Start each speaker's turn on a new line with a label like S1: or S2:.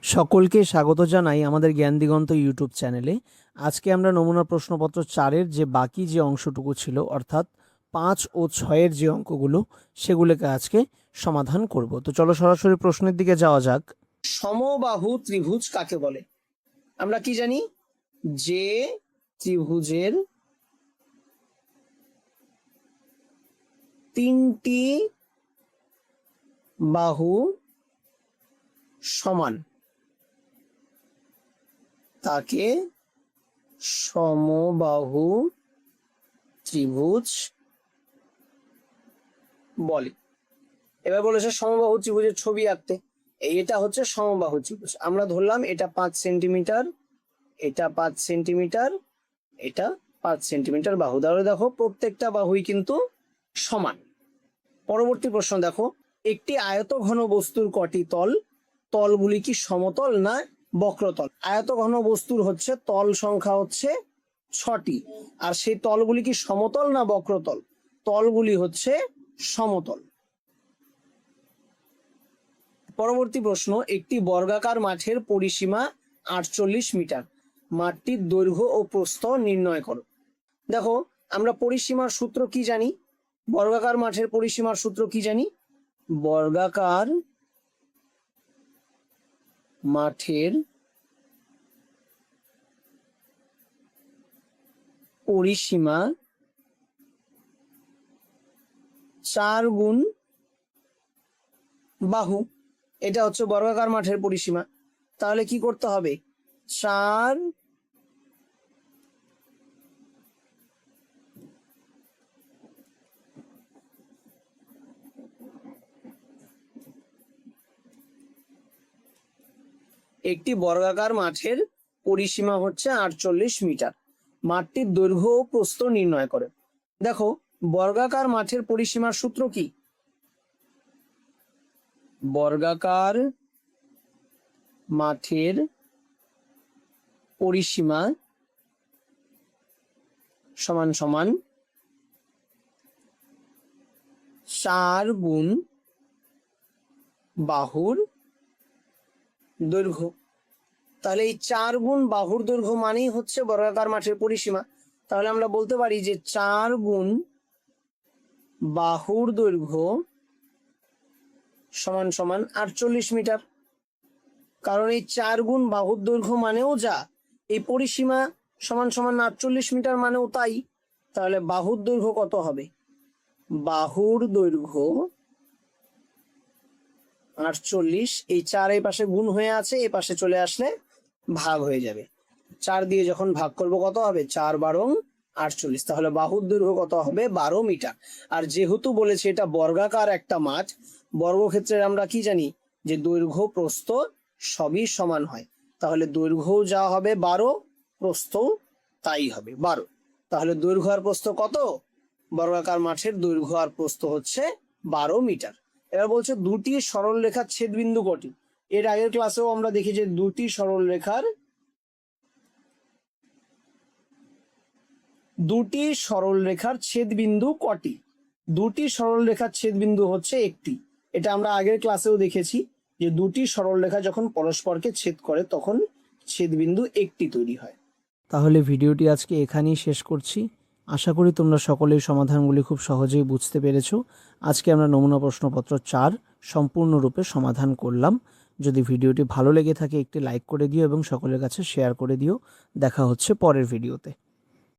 S1: সকলকে স্বাগত জানাই আমাদের জ্ঞান দিগন্ত ইউটিউব চ্যানেলে। আজকে আমরা নমুনা প্রশ্নপত্র 4-এর যে বাকি যে অংশটুকু ছিল অর্থাৎ 5 ও 6-এর যে অঙ্কগুলো সেগুলোকে আজকে সমাধান করব। তো চলো সরাসরি প্রশ্নের দিকে যাওয়া যাক। সমবাহু ত্রিভুজ কাকে বলে? আমরা কি জানি যে ত্রিভুজের তিনটি বাহু সমান তাকে সমবাহু ত্রিভুজ বলে। এবার বলেছে সমবাহু ত্রিভুজের ছবি আঁকতে। এটা হচ্ছে সমবাহু ত্রিভুজ। আমরা ধরলাম এটা 5 সেন্টিমিটার, এটা 5 সেন্টিমিটার, এটা 5 সেন্টিমিটার বাহু। তাহলে দেখো প্রত্যেকটা বাহুই কিন্তু সমান। পরবর্তী প্রশ্ন দেখো, একটি আয়তঘন বস্তুর কটি তল? তলগুলি কি সমতল না বক্রতল? আয়তঘন বস্তুর হচ্ছে তল সংখ্যা হচ্ছে 6টি, আর সেই তলগুলি কি সমতল না বক্রতল? তলগুলি হচ্ছে সমতল। পরবর্তী প্রশ্ন, একটি বর্গাকার মাঠের পরিসীমা 48 মিটার, মাঠটির দৈর্ঘ্য ও প্রস্থ নির্ণয় করো। দেখো আমরা পরিসীমার সূত্র কি জানি? বর্গাকার মাঠের পরিসীমার সূত্র কি জানি? বর্গাকার মাঠের পরিসীমা 4 গুণ বাহু। এটা হচ্ছে বর্গাকার মাঠের পরিসীমা। তাহলে কি করতে হবে? 4 একটি বর্গাকার মাঠের পরিসীমা হচ্ছে 48 মিটার, মাঠটির দৈর্ঘ্য ও প্রস্থ নির্ণয় করে। দেখো বর্গাকার মাঠের পরিসীমার সূত্র কি? বর্গাকার মাঠের পরিসীমা সমান সমান 4 গুণ বাহুর দৈর্ঘ্য। তাহলে এই 4 গুণ বাহুর দৈর্ঘ্য মানেই হচ্ছে বর্গাকার মাঠের পরিসীমা। তাহলে আমরা বলতে পারি যে 4 গুণ বাহুর দৈর্ঘ্য সমান সমান 48 মিটার। কারণ এই 4 গুণ বাহুর দৈর্ঘ্য মানেও যা, এই পরিসীমা সমান সমান 48 মিটার মানেও তাই। তাহলে বাহুর দৈর্ঘ্য কত হবে? বাহুর দৈর্ঘ্য 48, এই 4 এই পাশে গুণ হয়ে আছে, এই পাশে চলে আসলে ভাগ হয়ে যাবে। 4 দিয়ে যখন ভাগ করব কত হবে? 4 বারং 48। তাহলে বাহুর দৈর্ঘ্য কত হবে? 12 মিটার। আর যেহেতু বলেছে এটা বর্গাকার একটা মাঠ, বর্গক্ষেত্রের আমরা কি জানি যে দৈর্ঘ্য প্রস্থ সবই সমান হয়। তাহলে দৈর্ঘ্য যা হবে 12, প্রস্থ তাই হবে 12। তাহলে দৈর্ঘ্য আর প্রস্থ কত? বর্গাকার মাঠের দৈর্ঘ্য আর প্রস্থ হচ্ছে 12 মিটার। এবার বলছে দুটি সরল রেখার ছেদবিন্দু কটি? এর আগের ক্লাসেও আমরা দেখি যে দুটি সরল রেখার ছেদবিন্দু কটি? দুটি সরল রেখার ছেদবিন্দু হচ্ছে একটি। এটা আমরা আগের ক্লাসেও দেখেছি যে দুটি সরল রেখা যখন পরস্পরকে ছেদ করে তখন ছেদবিন্দু একটি তৈরি হয়। তাহলে ভিডিওটি আজকে এখানেই শেষ করছি। আশা করি তোমরা সকলেই সমাধানগুলি খুব সহজেই বুঝতে পেরেছো। আজকে আমরা নমুনা প্রশ্নপত্র 4 সম্পূর্ণরূপে সমাধান করলাম। যদি ভিডিওটি ভালো লেগে থাকে একটি লাইক করে দিও এবং সকলের কাছে শেয়ার করে দিও। দেখা হচ্ছে পরের ভিডিওতে।